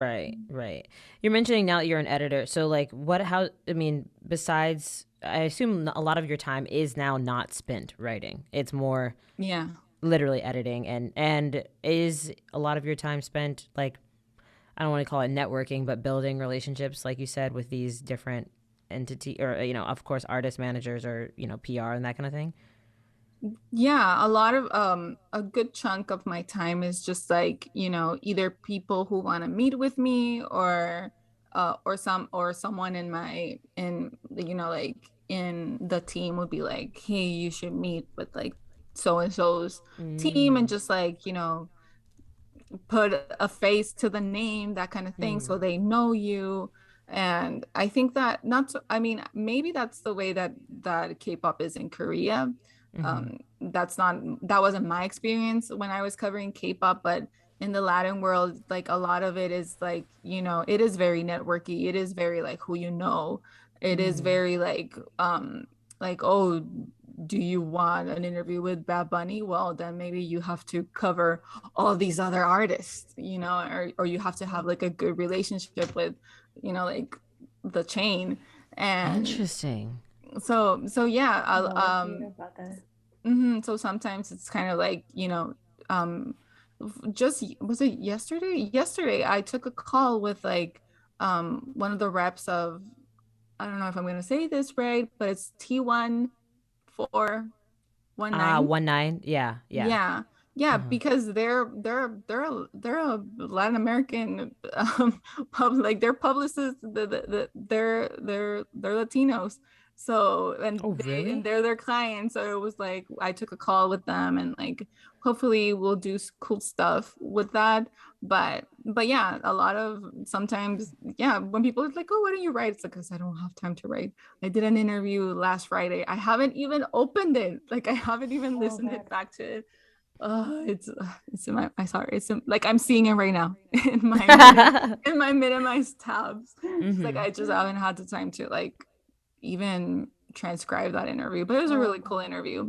Right, right. You're mentioning now that you're an editor. So like I mean, besides I assume a lot of your time is now not spent writing. It's more Yeah. literally editing, and is a lot of your time spent like I don't want to call it networking, but building relationships like you said with these different entity or of course artist managers or PR and that kind of thing. Yeah, a lot of a good chunk of my time is just like, either people who want to meet with me or someone in like in the team would be like, "Hey, you should meet with like so and so's team," and Mm. just like, put a face to the name, that kind of thing, so Mm. they know you. And I think that not so, I mean, maybe that's the way that K-pop is in Korea. Mm-hmm. That wasn't my experience when I was covering K-pop, but in the Latin world, like a lot of it is like, it is very networky. It is very like who you know. It is Mm. very like, oh, do you want an interview with Bad Bunny? Well, then maybe you have to cover all these other artists, or you have to have like a good relationship with, like the chain. And Interesting. so yeah, I'll, No idea about that. so sometimes it's kind of like, um, just was it yesterday? Yesterday, I took a call with like, one of the reps of, I don't know if I'm gonna say this right, but it's T1419. 1-9. Yeah, yeah. Yeah. Yeah, Uh-huh. because they're a Latin American like their publicists, they're Latinos. So Oh, and really? they're their clients. So it was like I took a call with them, and like hopefully we'll do cool stuff with that. But yeah, a lot of sometimes, yeah, when people are like, "Oh, why don't you write?" It's like, because I don't have time to write. I did an interview last Friday. I haven't even opened it. Like I haven't even Oh listened God. it back to it. It's in my, I sorry. Like I'm seeing it right now in my minimized tabs. It's like Mm-hmm. I just haven't had the time to like even transcribe that interview. But it was a Oh really cool God. interview.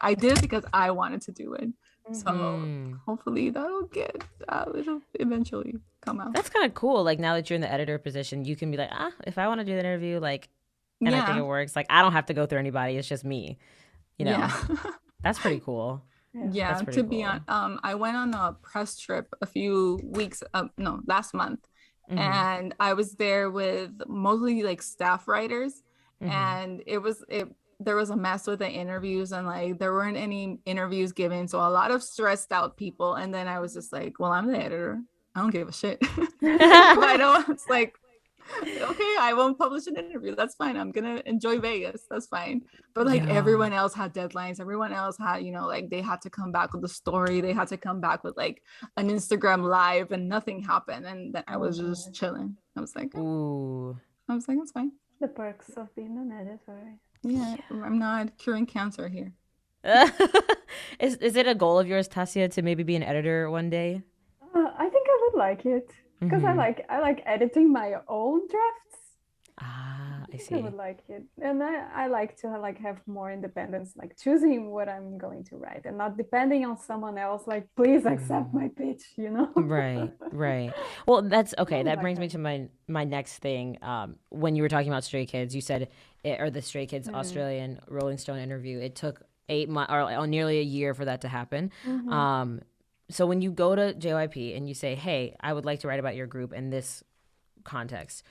I did it because I wanted to do it. So Mm. hopefully it'll eventually come out. That's kind of cool. Like now that you're in the editor position, you can be like, if I want to do the interview, like, and I think it Yeah. works. Like, I don't have to go through anybody. It's just me. You Yeah. know, that's pretty cool. Yeah. That's Yeah, pretty to be on, cool. I went on a press trip a few weeks, no, last month, Mm-hmm. and I was there with mostly like staff writers, Mm-hmm. and there was a mess with the interviews, and like there weren't any interviews given, so a lot of stressed out people. And then I was just like, well, I'm the editor. I don't give a shit. If I don't, it's like, okay, I won't publish an interview. That's fine. I'm gonna enjoy Vegas. That's fine. But like Yeah. everyone else had deadlines. Everyone else had, like they had to come back with a story. They had to come back with like an Instagram live, and nothing happened. And then I Oh was just God. chilling. I was like, oh. Ooh. I was like, that's fine. The perks of being an editor. Yeah, I'm not curing cancer here. Is it a goal of yours, Tasia, to maybe be an editor one day? I think I would like it because Mm-hmm. I like editing my own drafts. Ah, I I think I would see. like it, and I like to like have more independence, like choosing what I'm going to write and not depending on someone else. Like, please accept Mm. my pitch, you know. Right, right. Well, that's I okay. would That like brings me that. to my next thing. When you were talking about Stray Kids, you said or the Stray Kids Mm. Australian Rolling Stone interview. It took 8 months or nearly a year for that to happen. Mm-hmm. Um, so when you go to JYP and you say, "Hey, I would like to write about your group in this context,"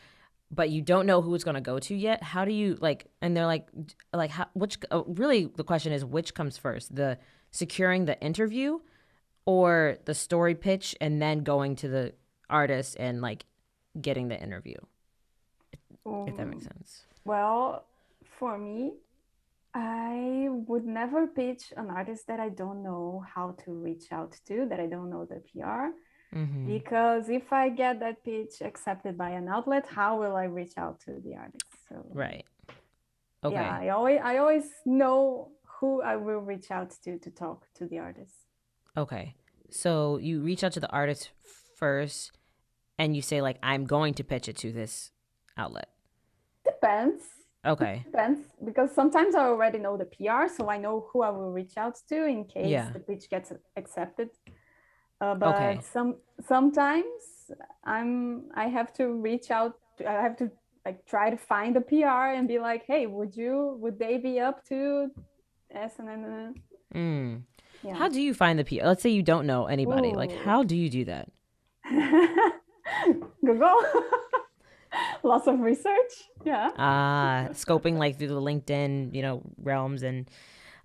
but you don't know who it's going to go to yet, how do you like? And they're like, how, which really the question is, which comes first, the securing the interview or the story pitch and then going to the artist and like getting the interview, if that makes Um, sense. well, for me, I would never pitch an artist that I don't know how to reach out to, that I don't know the PR. Mm-hmm. Because if I get that pitch accepted by an outlet, how will I reach out to the artist? So Right. yeah, Okay. I always know who I will reach out to talk to the artist. Okay. So you reach out to the artist first and you say like, I'm going to pitch it to this outlet. Depends. Okay. Depends because sometimes I already know the PR, so I know who I will reach out to in case Yeah. the pitch gets accepted. But Okay. sometimes I have to reach out. I have to like try to find a PR and be like, hey, would they be up to S and then Mm. yeah. How do you find the people? Let's say you don't know anybody. Like, Ooh. how do you do that? Google. Lots of research. Yeah. Scoping like through the LinkedIn, realms, and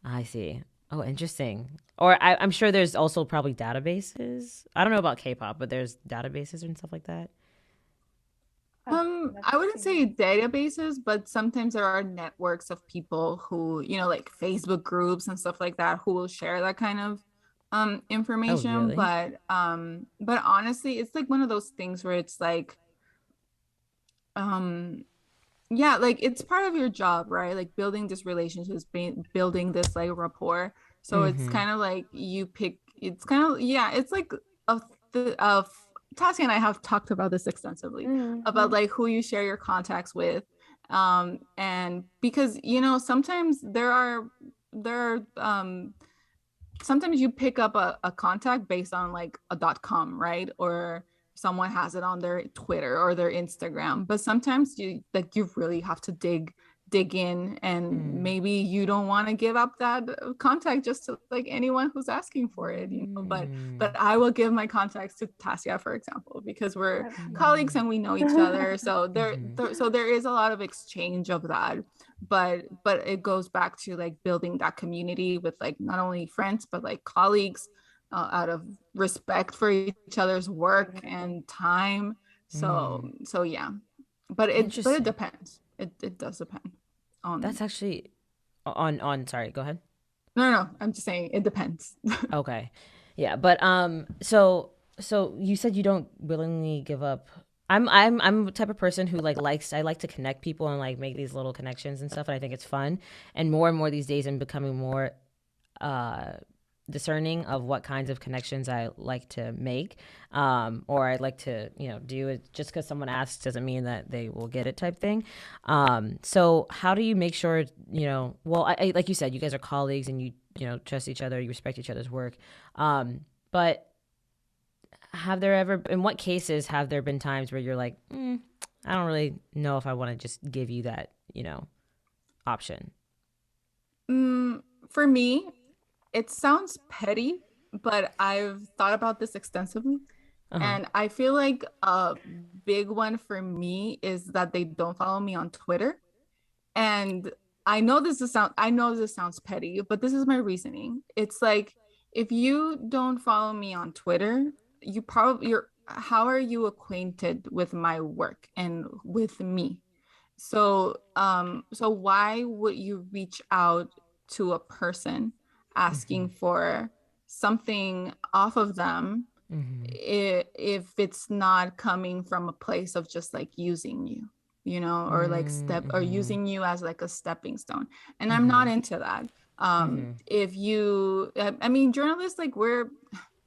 I see. Oh, interesting. Or I'm sure there's also probably databases. I don't know about K-pop, but there's databases and stuff like that. I wouldn't say databases, but sometimes there are networks of people who, like Facebook groups and stuff like that, who will share that kind of Oh, information. really? But honestly, it's like one of those things where it's like, yeah, like it's part of your job, right? Like building this relationships, building this like rapport. So it's Mm-hmm. kind of like you pick, it's kind of, yeah, it's like of Tássia and I have talked about this extensively about like who you share your contacts with. And because, sometimes sometimes you pick up a contact based on like a .com, right? Or someone has it on their Twitter or their Instagram. But sometimes you really have to dig in, and maybe you don't want to give up that contact just to like anyone who's asking for it, but I will give my contacts to Tássia, for example, because we're colleagues and we know each other. So there is a lot of exchange of that, but it goes back to like building that community with like not only friends but like colleagues, out of respect for each other's work and time. So yeah, but it Interesting. depends. It does depend on. That's actually on. Sorry, go ahead. No, I'm just saying it depends. Okay. Yeah, but so you said you don't willingly give up. I'm the type of person who I like to connect people and like make these little connections and stuff, and I think it's fun. And more these days I'm becoming more uh discerning of what kinds of connections I like to make, or I like to, do it. Just because someone asks doesn't mean that they will get it, type thing. So how do you make sure, well, like you said, you guys are colleagues and you trust each other, you respect each other's work. But in what cases have there been times where you're like, I don't really know if I want to just give you that, option? For me, it sounds petty, but I've thought about this extensively. Uh-huh. And I feel like a big one for me is that they don't follow me on Twitter. And I know this sounds petty, but this is my reasoning. It's like, if you don't follow me on Twitter, you're how are you acquainted with my work and with me? So why would you reach out to a person Mm-hmm. asking for something off of them Mm-hmm. if it's not coming from a place of just like using you, or like or Mm-hmm. using you as like a stepping stone? And I'm Mm-hmm. not into that. Mm-hmm. If you I mean, journalists, like,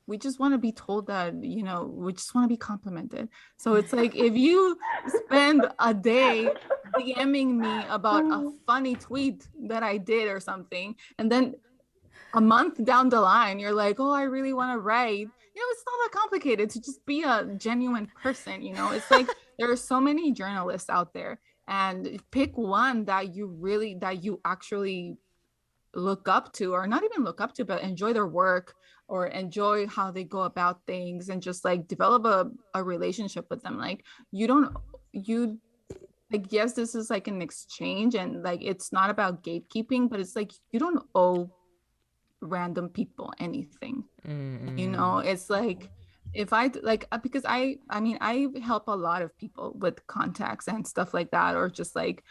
we just want to be told that, we just want to be complimented. So it's like, if you spend a day DMing me about a funny tweet that I did or something, and then a month down the line you're like, oh, I really want to write, it's not that complicated to just be a genuine person. It's like, there are so many journalists out there, and pick one that you actually look up to, or not even look up to, but enjoy their work, or enjoy how they go about things, and just like develop a relationship with them. Like, you don't you like, yes, this is like an exchange, and like, it's not about gatekeeping, but it's like, you don't owe random people anything. Mm-hmm. It's like, if I like, because I mean, I help a lot of people with contacts and stuff like that, or just like,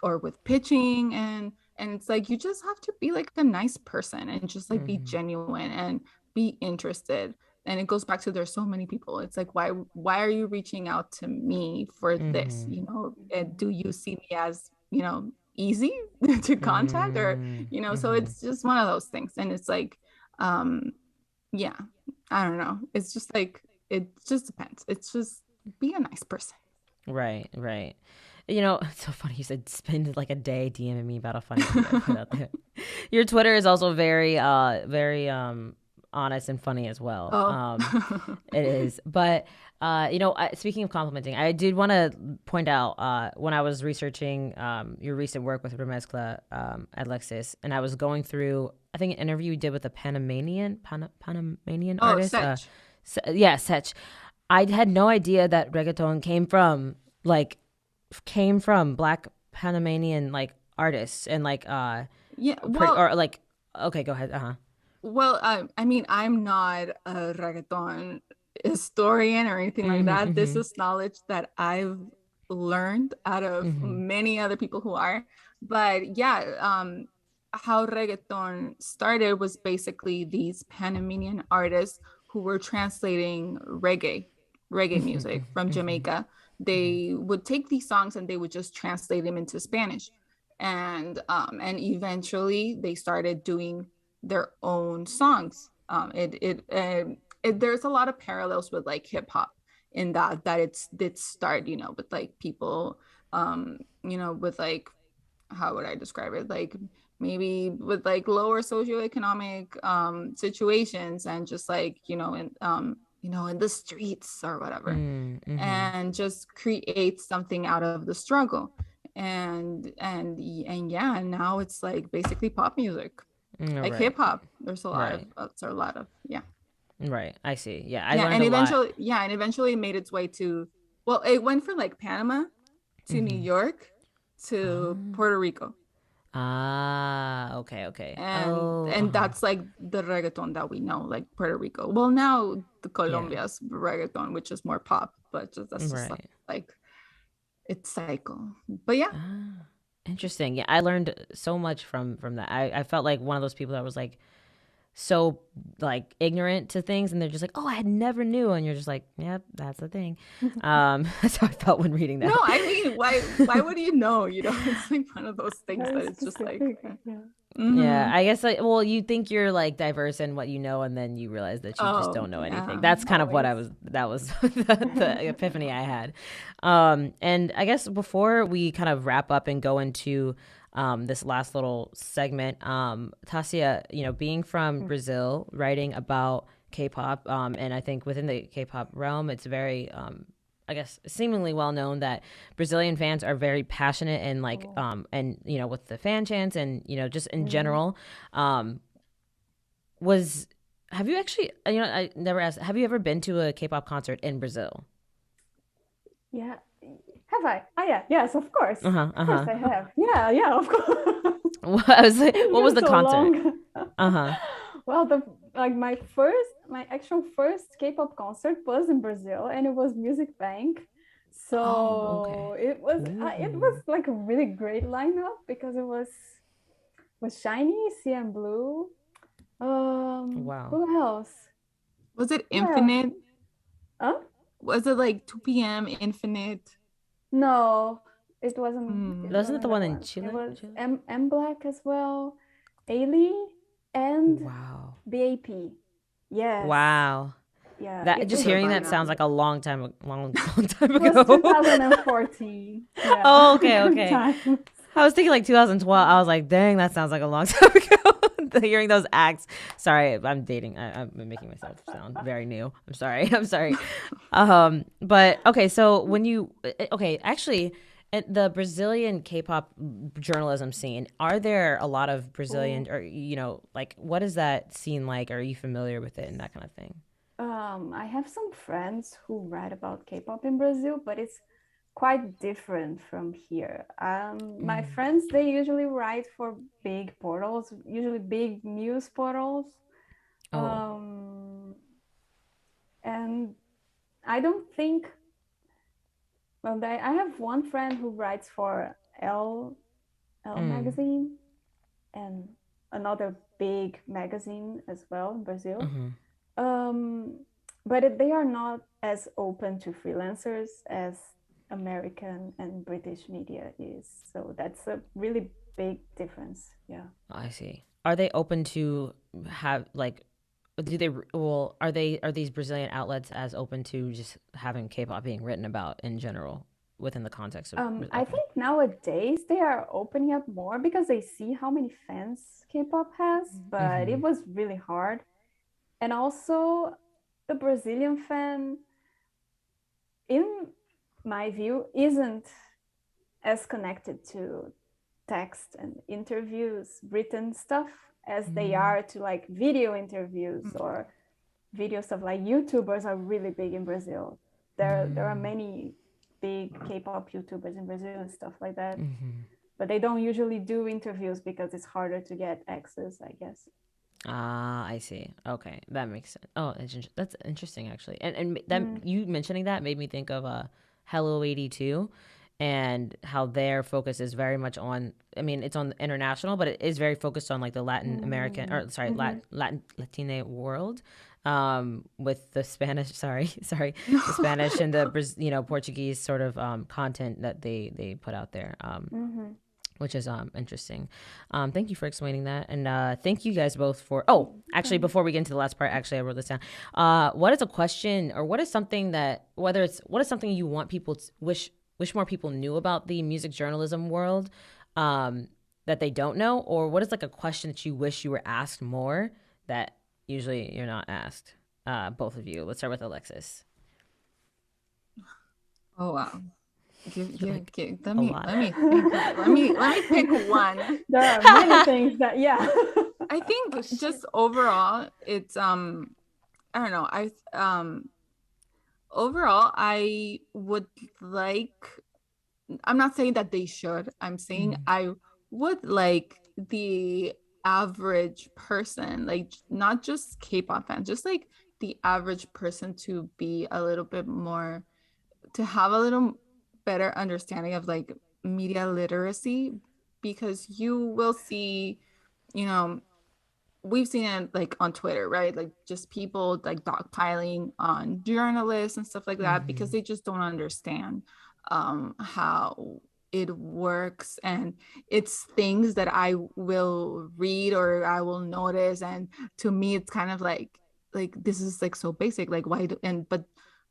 or with pitching, and it's like, you just have to be like a nice person, and just like be Mm-hmm. genuine and be interested. And it goes back to, there's so many people. It's like, why are you reaching out to me for this? Mm-hmm. And do you see me as, easy to contact, or, so Mm-hmm. it's just one of those things. And it's like, um yeah, I don't know. It's just like, it just depends. It's just, be a nice person. Right, right. It's so funny you said spend like a day DMing me about a funny tweet I put out there. Your Twitter is also very honest and funny as well. Oh. It is. But speaking of complimenting, I did want to point out when I was researching your recent work with Remezcla, Alexis, and I was going through, I think, an interview you did with a Panamanian artist. Sech. Sech. I had no idea that reggaeton came from Black Panamanian like artists and like okay, go ahead. Well, I mean, I'm not a reggaeton historian or anything like that. This is knowledge that I've learned out of many other people who are. But yeah, how reggaeton started was basically these Panamanian artists who were translating reggae music from Jamaica. They would take these songs and they would just translate them into Spanish. And eventually they started doing their own songs. There's a lot of parallels with like hip hop in that it start, with like people, with like, how would I describe it? Like maybe with like lower socioeconomic situations and just like, in the streets or whatever, and just create something out of the struggle. And yeah, now it's like basically pop music. Like hip hop, there's a lot of yeah. Right, I see. Yeah, and eventually it made its way to, well, it went from like Panama to New York to Puerto Rico. Okay. And that's like the reggaeton that we know, like Puerto Rico. Well, now the Colombia's reggaeton, which is more pop, but that's just like its cycle. But yeah. Interesting. Yeah, I learned so much from that. I felt like one of those people that was like so like ignorant to things, and they're just like, oh, I never knew, and you're just like, yep, that's the thing. That's how I felt when reading that. No, I mean, why would you know? It's like one of those things that it's just like, yeah, I guess like, well, you think you're like diverse in what you know, and then you realize that you just don't know anything. That's kind of what that was the epiphany I had. And I guess before we kind of wrap up and go into this last little segment, Tássia, being from Brazil, writing about K-pop, and I think within the K-pop realm, it's very, I guess, seemingly well known that Brazilian fans are very passionate and like, and with the fan chants and just in general, have you actually, I never asked, have you ever been to a K-pop concert in Brazil? Yeah. Have I? Oh yeah, yes, of course. Of course I have. Yeah, of course. What was the concert? Well, my actual first K-pop concert was in Brazil, and it was Music Bank. So it was like a really great lineup because it was Shiny, CM Blue. Wow. Who else? Was it Infinite? Huh? Was it like 2 p.m. Infinite? No, it wasn't. Wasn't it the one in Chile? It was M Black as well, Ailey, and BAP. Yes. Wow. Yeah. That just hearing that sounds like a long time ago. It was 2014. Yeah. Oh, okay. I was thinking like 2012. I was like, dang, that sounds like a long time ago. Hearing those acts. Sorry, I'm dating. I'm making myself sound very new. I'm sorry. But okay, so actually, at the Brazilian K-pop journalism scene, are there a lot of Brazilian or like what is that scene like? Are you familiar with it and that kind of thing? I have some friends who write about K-pop in Brazil, but it's quite different from here. My friends, they usually write for big portals, usually big news portals. And I don't think, well, I have one friend who writes for Elle magazine and another big magazine as well in Brazil. But they are not as open to freelancers as American and British media is. So that's a really big difference. Yeah. I see. Are they open to have like, are these Brazilian outlets as open to just having K-pop being written about in general within the context of I think nowadays they are opening up more because they see how many fans K-pop has, but it was really hard And also the Brazilian fan, in my view, isn't as connected to text and interviews, written stuff, as they are to like video interviews or video stuff. Like YouTubers are really big in Brazil. There are many big K-pop YouTubers in Brazil and stuff like that. But they don't usually do interviews because it's harder to get access, I guess. Ah, I see. Okay, that makes sense. Oh, that's interesting actually. And that you mentioning that made me think of Hello 82 and how their focus is very much on, I mean, it's on international, but it is very focused on like the Latin American, or sorry, Latine world, with the Spanish, the Spanish and the Portuguese sort of content that they put out there. Which is interesting. Thank you for explaining that. And thank you guys both for, actually, before we get into the last part, actually, I wrote this down. What is a question, or what is something that, what is something you want people to wish more people knew about the music journalism world that they don't know? Or what is like a question that you wish you were asked more that usually you're not asked? Both of you. Let's start with Alexis. Oh, wow. Let me think. Let me pick one. There are many things that, I think just overall, it's I don't know. Overall, I would like. I'm not saying that they should. I'm saying I would like the average person, like not just K-pop fans, just like the average person to be a little bit more, to have a little better understanding of like media literacy, because you will see, we've seen it like on Twitter, right? Like just people like dogpiling on journalists and stuff like that because they just don't understand how it works, and it's things that I will read or I will notice, and to me it's kind of like this is like so basic, like why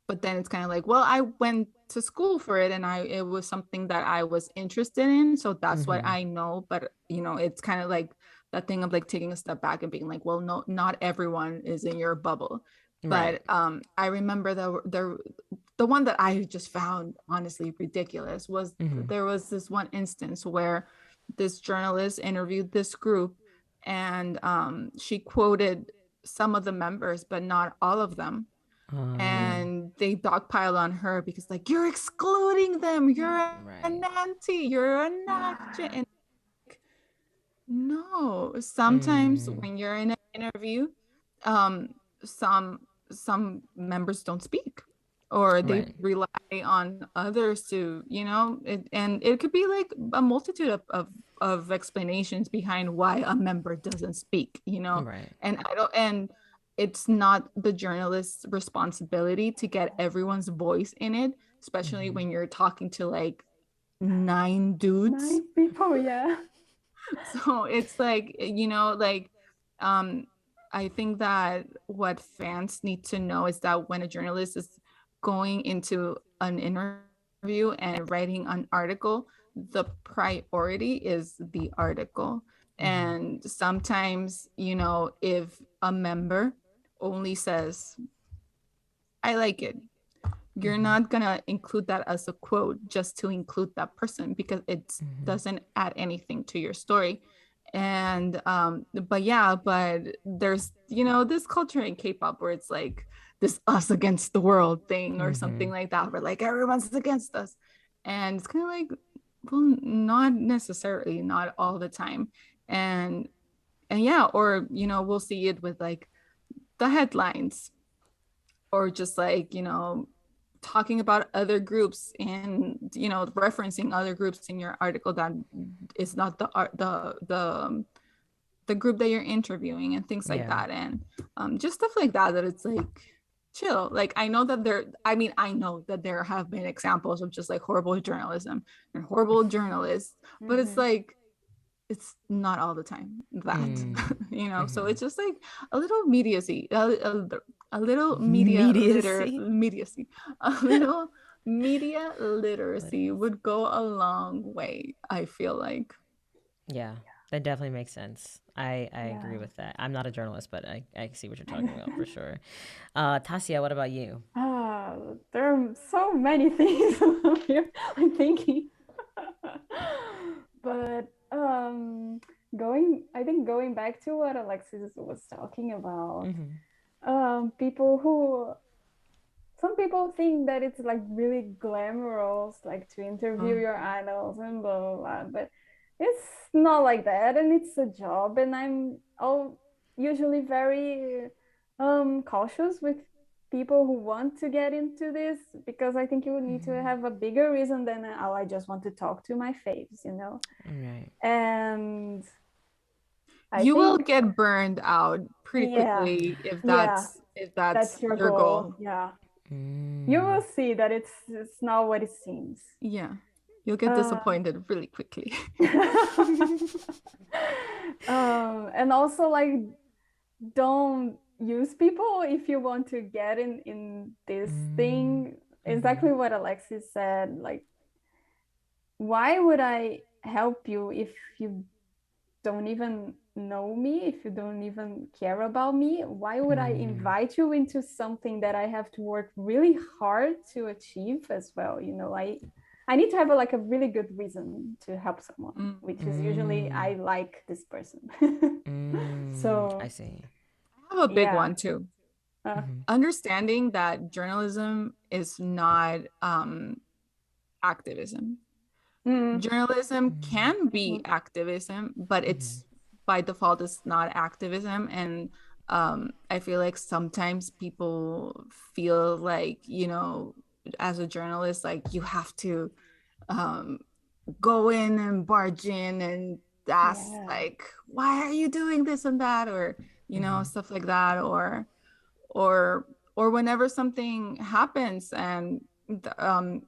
but then it's kind of like, well, I went to school for it and it was something that I was interested in, so that's what I know. But it's kind of like that thing of like taking a step back and being like, well, no, not everyone is in your bubble. Right. But I remember the one that I just found honestly ridiculous was there was this one instance where this journalist interviewed this group, and she quoted some of the members but not all of them. And they dogpiled on her because like, you're excluding them, you're an anti, you're a Nazi. And no, sometimes when you're in an interview, some members don't speak, or they rely on others to, and it could be like a multitude of explanations behind why a member doesn't speak, and it's not the journalist's responsibility to get everyone's voice in it, especially when you're talking to like 9 dudes. 9 people, yeah. So it's like, I think that what fans need to know is that when a journalist is going into an interview and writing an article, the priority is the article. And sometimes, if a member only says, I like it, you're not gonna include that as a quote just to include that person, because it doesn't add anything to your story. And but there's this culture in K-pop where it's like this us against the world thing or something like that, where like everyone's against us, and it's kind of like, well, not necessarily, not all the time. And or we'll see it with like the headlines, or just like talking about other groups and referencing other groups in your article that is not the group that you're interviewing, and things like that. And just stuff like that it's like, chill. Like I know that there have been examples of just like horrible journalism and horrible journalists, but it's like, it's not all the time that so it's just like a little mediacy, a little media literacy would go a long way, I feel like. Yeah, That definitely makes sense. I agree with that. I'm not a journalist, but I see what you're talking about for sure. Tássia, what about you? There are so many things I'm thinking. But going back to what Alexis was talking about, people who some people think that it's like really glamorous, like to interview your idols and blah blah blah, but it's not like that, and it's a job, and I'm usually very cautious with people who want to get into this, because I think you need to have a bigger reason than oh, I just want to talk to my faves, you know. Right. And you will get burned out pretty quickly if that's your goal. Yeah. You will see that it's not what it seems. Yeah. You'll get disappointed really quickly. And also, like, don't use people if you want to get in this thing. Exactly what Alexis said. Like, why would I help you if you don't even know me, if you don't even care about me? Why would I invite you into something that I have to work really hard to achieve as well? You know, I need to have a really good reason to help someone, which is usually I like this person. So I see. I have a big one too. Understanding that journalism is not activism. Journalism can be activism, but it's by default it's not activism. And I feel like sometimes people feel like, you know, as a journalist, like you have to go in and barge in and ask like, why are you doing this and that, or you know, stuff like that, or whenever something happens and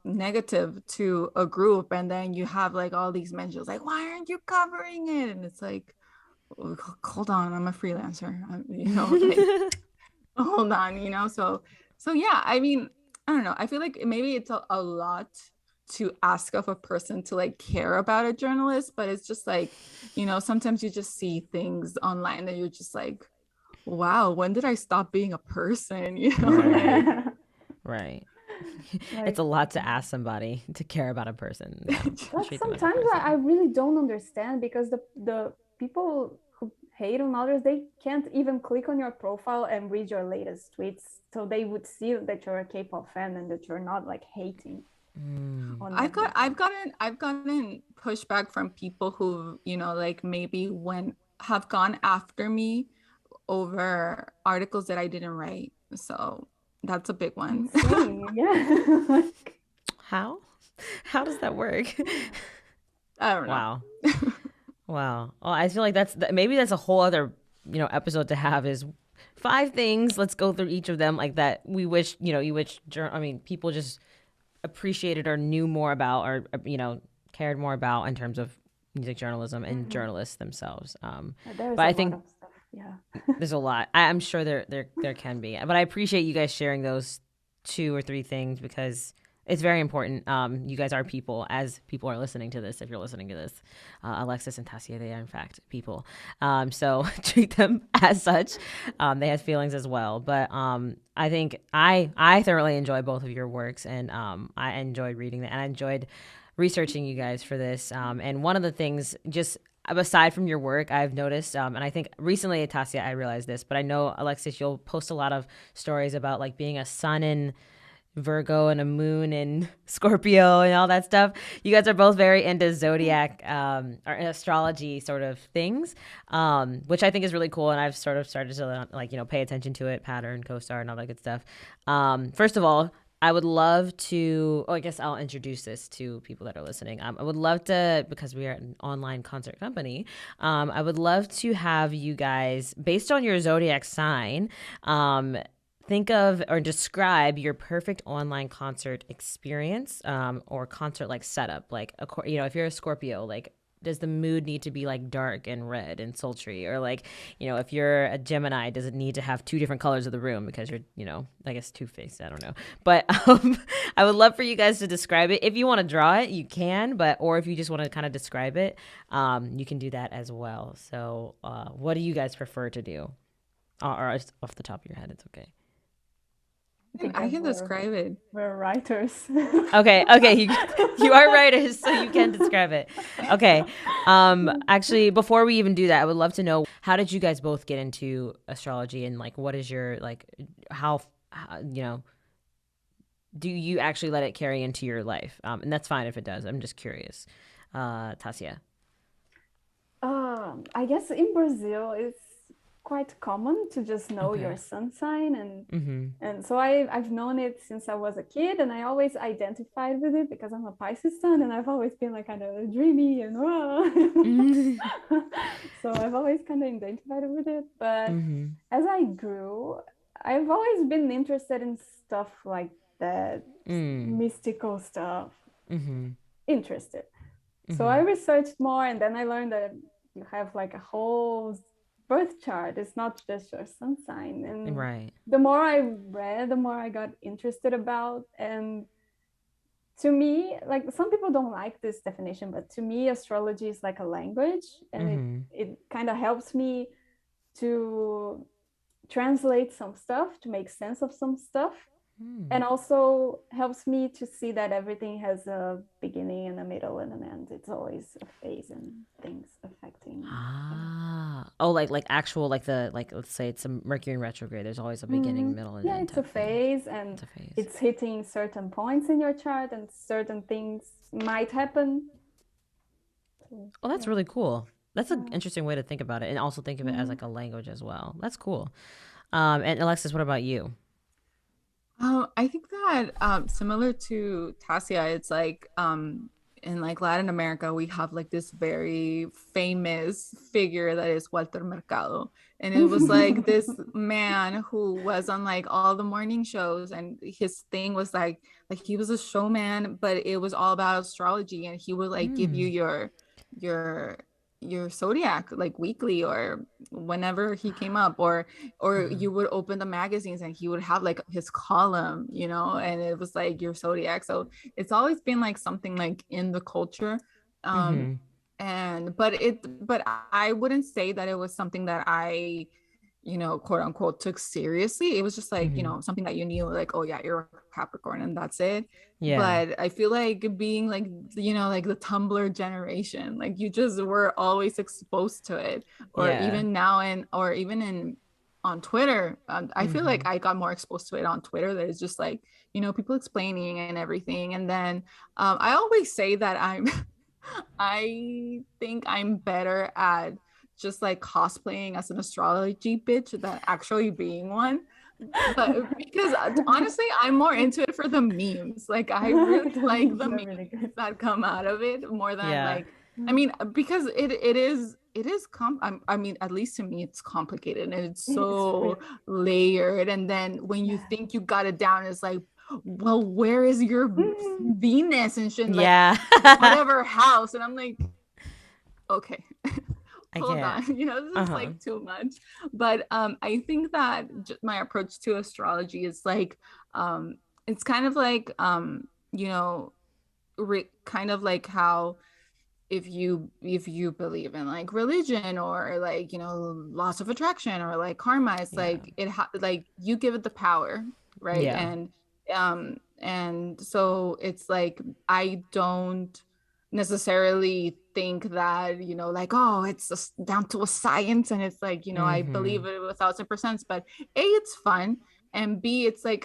negative to a group, and then you have like all these mentions like, why aren't you covering it? And it's like, hold on, I'm a freelancer, you know, like, hold on, you know. So yeah, I mean, I don't know, I feel like maybe it's a lot to ask of a person to like care about a journalist, but it's just like, you know, sometimes you just see things online that you're just like, wow, when did I stop being a person, you know? Right. It's a lot to ask somebody to care about a person. Yeah. But sometimes I really don't understand, because the people who hate on others, they can't even click on your profile and read your latest tweets, so they would see that you're a K-pop fan and that you're not like hating. I've gotten pushback from people who, you know, like maybe have gone after me over articles that I didn't write. So that's a big one. Yeah. How does that work? I don't know. Wow. Well, I feel like maybe that's a whole other, you know, episode to have, is 5 things. Let's go through each of them, like that we wish, you know, people just appreciated or knew more about, or, you know, cared more about in terms of music journalism and journalists themselves. But I think there's a lot. I'm sure there can be, but I appreciate you guys sharing those 2 or 3 things, because it's very important. You guys are people, as people are listening to this. If you're listening to this, Alexis and Tássia, they are in fact people. So treat them as such. They have feelings as well. But I think I thoroughly enjoy both of your works, and I enjoyed reading that, and I enjoyed researching you guys for this. And one of the things, just aside from your work, I've noticed, and I think recently, Tássia, I realized this, but I know, Alexis, you'll post a lot of stories about like being a sun in Virgo and a moon in Scorpio and all that stuff. You guys are both very into zodiac or astrology sort of things, which I think is really cool. And I've sort of started to like, you know, pay attention to it, pattern, co-star, and all that good stuff. First of all, I would love to, I guess I'll introduce this to people that are listening. I would love to, because we are an online concert company, I would love to have you guys, based on your zodiac sign, think of or describe your perfect online concert experience, or concert like setup. Like, you know, if you're a Scorpio, like does the mood need to be like dark and red and sultry, or like, if you're a Gemini, does it need to have two different colors of the room because you're, I guess two-faced, I don't know. But I would love for you guys to describe it. If you want to draw it, you can, or if you just want to kind of describe it, you can do that as well. So what do you guys prefer to do? Or off the top of your head, it's okay. I can describe it. We're writers. Okay. You are writers, so you can describe it. Okay. Actually, before we even do that, I would love to know, how did you guys both get into astrology, and like, what is your, like, how do you actually let it carry into your life? And that's fine if it does. I'm just curious. Tássia. I guess in Brazil it's quite common to just know your sun sign, and so I've known it since I was a kid, and I always identified with it because I'm a Pisces sun, and I've always been like kind of dreamy and so I've always kind of identified with it. But as I grew, I've always been interested in stuff like that, mystical stuff, interested. So I researched more, and then I learned that you have like a whole birth chart. It's not just your sun sign. And the more I read, the more I got interested about. And to me, like, some people don't like this definition, but to me, astrology is like a language, and it kind of helps me to translate some stuff, to make sense of some stuff. And also helps me to see that everything has a beginning and a middle and an end. It's always a phase and things affecting. Like actual, like let's say it's a Mercury in retrograde. There's always a beginning, middle, and end. Yeah, it's a phase, and it's hitting certain points in your chart, and certain things might happen. Oh, that's really cool. That's an interesting way to think about it, and also think of it as like a language as well. That's cool. And Alexis, what about you? I think that similar to Tássia, it's like in like Latin America, we have like this very famous figure that is Walter Mercado. And it was like this man who was on like all the morning shows, and his thing was like he was a showman, but it was all about astrology, and he would like give you your zodiac like weekly or whenever he came up, or you would open the magazines and he would have like his column, and it was like your zodiac. So it's always been like something like in the culture, but I wouldn't say that it was something that I quote unquote took seriously. It was just like something that you knew, like, oh yeah, you're a Capricorn, and that's it. But I feel like being like like the Tumblr generation, like you just were always exposed to it, or even now, or even on Twitter. I feel like I got more exposed to it on Twitter. That is just like people explaining and everything. And then I always say that I think I'm better at just like cosplaying as an astrology bitch than actually being one. But because honestly, I'm more into it for the memes. Like I really like the memes that come out of it more than like, I mean, because it is I mean, at least to me, it's complicated, and it's so layered. And then when you think you got it down, it's like, well, where is your Venus and shit? Like, whatever house. And I'm like, okay. Hold on, this is like too much. But I think that my approach to astrology is like it's kind of like kind of like how if you believe in like religion, or like laws of attraction, or like karma, it's like like you give it the power, right? And so it's like I don't necessarily think that like, oh, it's just down to a science, and it's like I believe it 1,000%, but A, it's fun, and B, it's like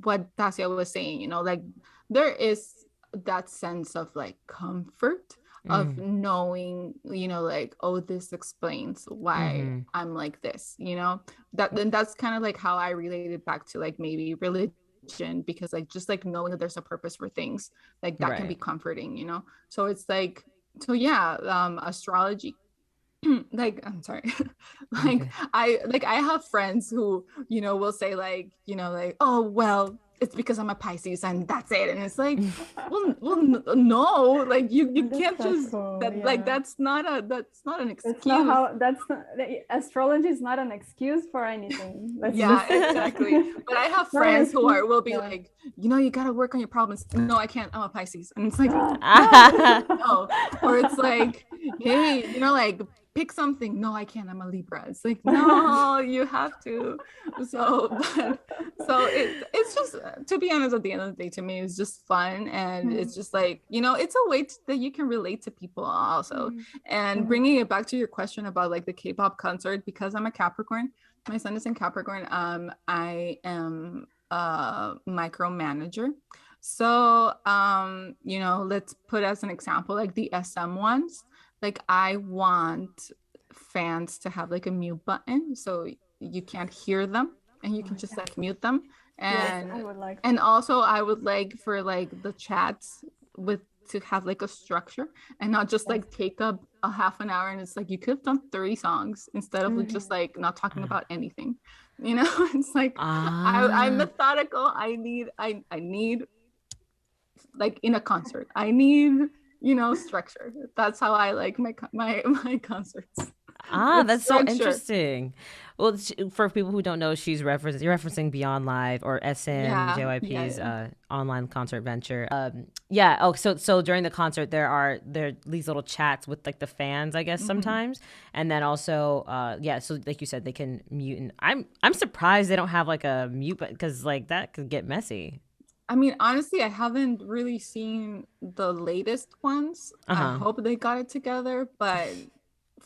what Tássia was saying, like there is that sense of like comfort of knowing like, oh, this explains why I'm like this, that's kind of like how I related back to like maybe religion, because like just like knowing that there's a purpose for things, like that can be comforting, so it's like, so astrology like, I'm sorry, like I have friends who will say like like, oh well, it's because I'm a Pisces and that's it. And it's like, no, like you can't just cool. that like that's not an excuse. It's not how astrology is not an excuse for anything. Exactly. But I have friends who will be like, you gotta work on your problems. No, I can't. I'm a Pisces. And it's like, no. Or it's like, hey, like pick something. No, I can't. I'm a Libra. It's like, no, you have to. So it's just, to be honest, at the end of the day, to me, it's just fun. And it's just like, it's a way that you can relate to people also. And bringing it back to your question about like the K-pop concert, because I'm a Capricorn, my son is in Capricorn. I am a micromanager. So, let's put as an example, like the SM ones. Like I want fans to have like a mute button so you can't hear them and you can just like mute them. And yes, I would like and also I would like for like the chats to have like a structure and not just like take up a half an hour, and it's like you could have done 3 songs instead of just like not talking about anything. It's like I'm methodical. I need like in a concert, I need structure. That's how I like my concerts. That's structure. So interesting. Well, for people who don't know, you're referencing VenewLive or JYP's online concert venture. So during the concert there are these little chats with like the fans, I guess, sometimes, and then also so like you said, they can mute. And I'm surprised they don't have like a mute button, because like that could get messy. I mean, honestly, I haven't really seen the latest ones. I hope they got it together, but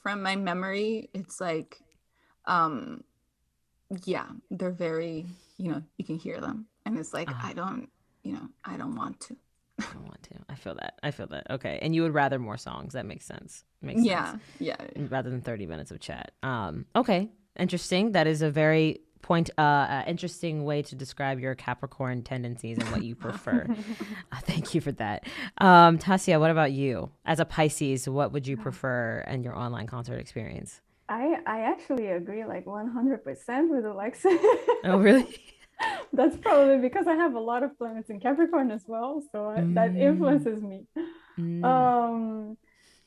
from my memory, it's like, they're very, you can hear them, and it's like, I don't want to. I don't want to. I feel that. Okay. And you would rather more songs. That makes sense. Yeah. Rather than 30 minutes of chat. Okay. Interesting. That is a very interesting way to describe your Capricorn tendencies and what you prefer. Thank you for that. Tássia, what about you? As a Pisces, what would you prefer in your online concert experience? I actually agree like 100% with Alexis. Oh, really? That's probably because I have a lot of planets in Capricorn as well, so that influences me.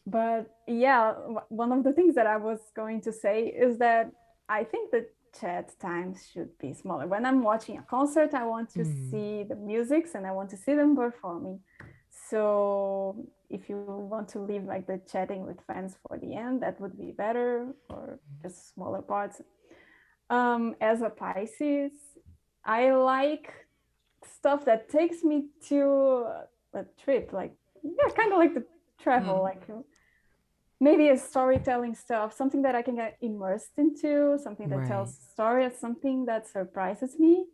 But yeah, one of the things that I was going to say is that I think that chat times should be smaller. When I'm watching a concert, I want to see the musics and I want to see them performing. So if you want to leave like the chatting with fans for the end, that would be better, or just smaller parts. As a Pisces, I like stuff that takes me to a trip, like kind of like the travel, like maybe a storytelling stuff, something that I can get immersed into, something that tells a story, something that surprises me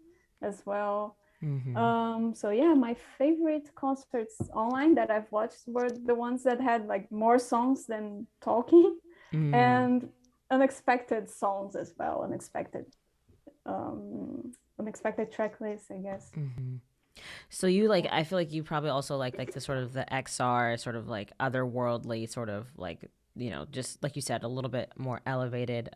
as well. So yeah, my favorite concerts online that I've watched were the ones that had like more songs than talking, and unexpected songs as well, unexpected track lists, I guess. So you like, I feel like you probably also like the sort of the XR sort of like otherworldly sort of like, just like you said, a little bit more elevated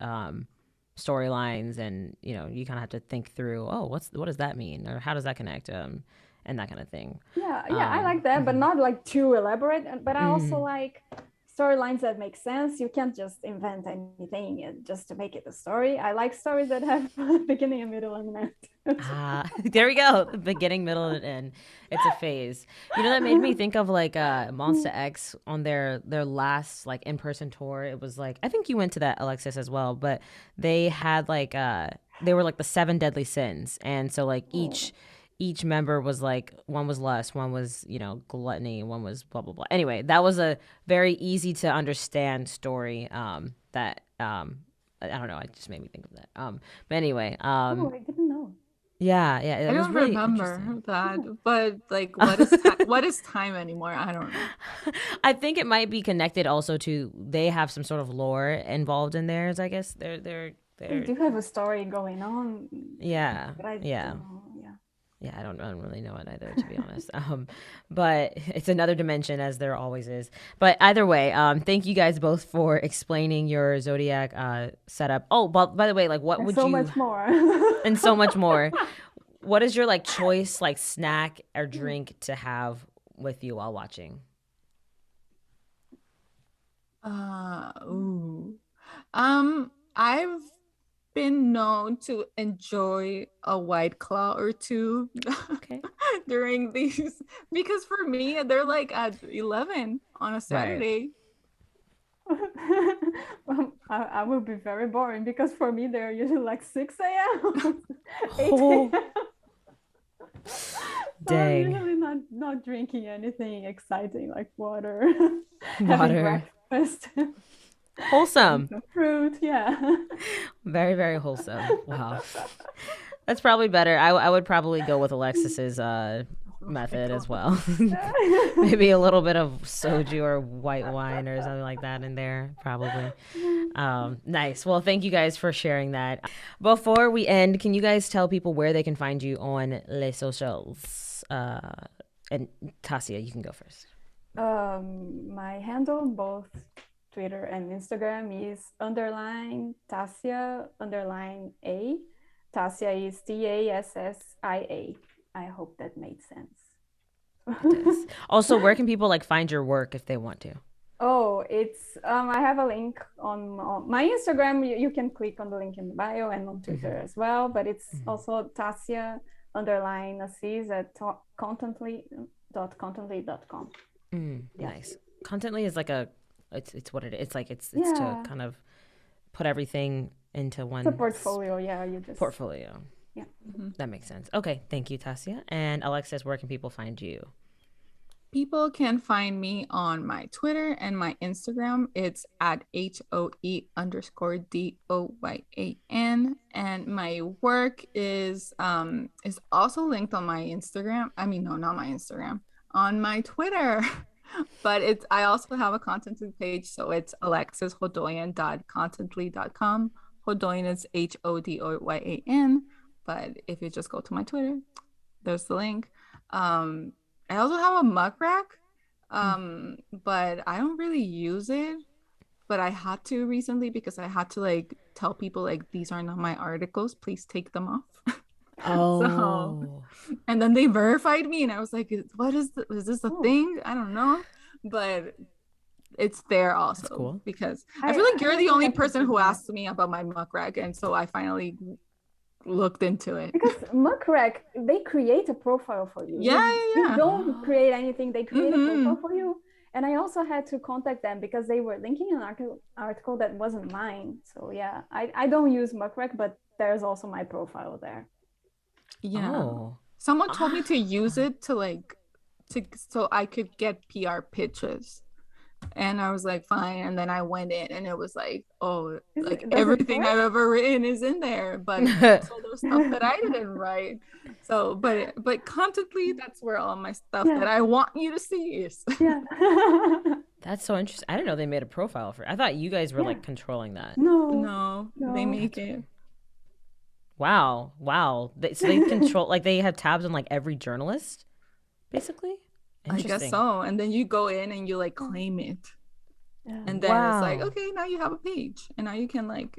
storylines, and you kind of have to think through, what does that mean, or how does that connect, and that kind of thing. I like that, but not like too elaborate. But I also like storylines that make sense. You can't just invent anything and just to make it a story. I like stories that have a beginning, a middle, and an end. There we go. The beginning, middle, and end. It's a phase. That made me think of like Monsta X on their last like in-person tour. It was like, I think you went to that, Alexis, as well, but they had like they were like the 7 deadly sins, and so like each member was like, one was lust, one was, gluttony, one was blah, blah, blah. Anyway, that was a very easy to understand story that, I don't know, it just made me think of that. But anyway. I didn't know. Yeah. I don't really remember that, but like, what is time anymore? I don't know. I think it might be connected also to, they have some sort of lore involved in theirs, I guess. They do have a story going on. Yeah. But I don't know. Yeah, I don't really know it either, to be honest. But it's another dimension, as there always is. But either way, thank you guys both for explaining your zodiac setup. Oh, but by the way, like, what would so you? Much more. And so much more. what is your like choice, like snack or drink to have with you while watching? I've been known to enjoy a White Claw or two Okay. during these, because for me they're like at 11 on a Saturday. Well, I will be very boring because for me they're usually like 6 a.m. 8 Oh, a.m. So I'm dang. usually not drinking anything exciting like water, having Water. breakfast, Wholesome. some fruit. Yeah. Very, very wholesome. Wow. That's probably better. I would probably go with Alexis's method as well. Maybe a little bit of soju or white wine or something like that in there, probably. Nice. Well, thank you guys for sharing that. Before we end, can you guys tell people where they can find you on les socials? And Tássia, you can go first. My handle, both Twitter and Instagram, is _Tássia_A. Tássia is Tassia. I hope that made sense. Also, where can people like find your work if they want to? Oh, it's I have a link on my Instagram. You can click on the link in the bio, and on Twitter as well. But it's also Tássia_Assis at contently.com. Nice. Contently is like it's what it is. It's like it's to kind of put everything into one. It's a portfolio. Yeah, you just portfolio. Yeah. That makes sense. Okay, thank you, Tássia. And Alexis, where can people find you? People can find me on my Twitter and my Instagram. It's at HOE_DOYAN. And my work is also linked on my Instagram. I mean, no, not my Instagram, on my Twitter. But I also have a Contently page, so it's alexishodoyan.contently.com. Hodoyan is HODOYAN. But if you just go to my Twitter, there's the link. I also have a mug rack, but I don't really use it. But I had to recently because I had to like tell people like, these are not my articles. Please take them off. Oh. And then they verified me, and I was like, "What is this? Is this a thing? I don't know." But it's there also. That's cool. Because I feel like you're the only person who asked me about my mug rack, and so I finally looked into it. Because Muckrack, they create a profile for you. Yeah. You don't create anything, they create a profile for you. And I also had to contact them because they were linking an article that wasn't mine. So yeah, I don't use Muckrack, but there's also my profile there. Yeah. Someone told me to use it so I could get PR pitches. And I was like, fine. And then I went in and it was like, oh, like everything I've ever written is in there. But so there's stuff that I didn't write. So, but Contently, that's where all my stuff that I want you to see is. Yeah. That's so interesting. I didn't know they made a profile for it. I thought you guys were like controlling that. No, they make it. Wow. So they control, like they have tabs on like every journalist, basically? I guess so. And then you go in and you like claim it. Yeah. And then it's like, okay, now you have a page. And now you can like,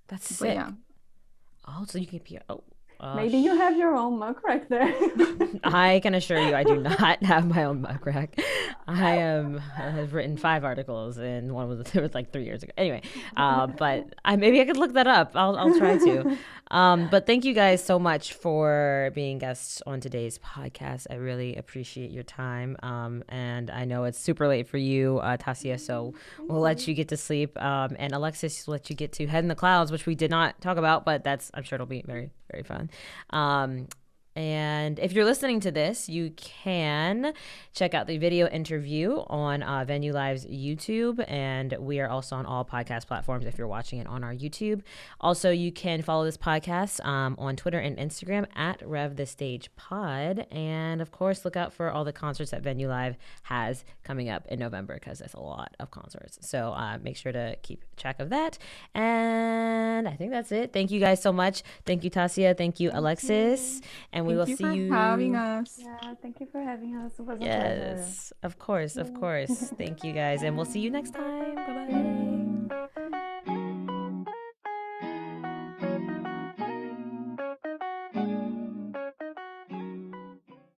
That's sick. Yeah. Oh, so you can PR. Maybe you have your own mug rack there. I can assure you I do not have my own mug rack. I have written 5 articles and one was like 3 years ago. Anyway, but maybe I could look that up. I'll try to. But thank you guys so much for being guests on today's podcast. I really appreciate your time. And I know it's super late for you, Tássia, so we'll let you get to sleep. And Alexis, we'll let you get to Head in the Clouds, which we did not talk about, but I'm sure it'll be very, very fun. And if you're listening to this, you can check out the video interview on VenewLive's YouTube, and we are also on all podcast platforms if you're watching it on our YouTube. Also, you can follow this podcast on Twitter and Instagram at RevTheStagePod, and of course, look out for all the concerts that VenewLive has coming up in November, because there's a lot of concerts. So make sure to keep track of that. And I think that's it. Thank you guys so much. Thank you, Tássia. Thank you, Alexis. And we will see you. Thank you for having us. Yeah, thank you for having us. It was a pleasure. Yes, of course. Thank you guys. And we'll see you next time. Bye-bye.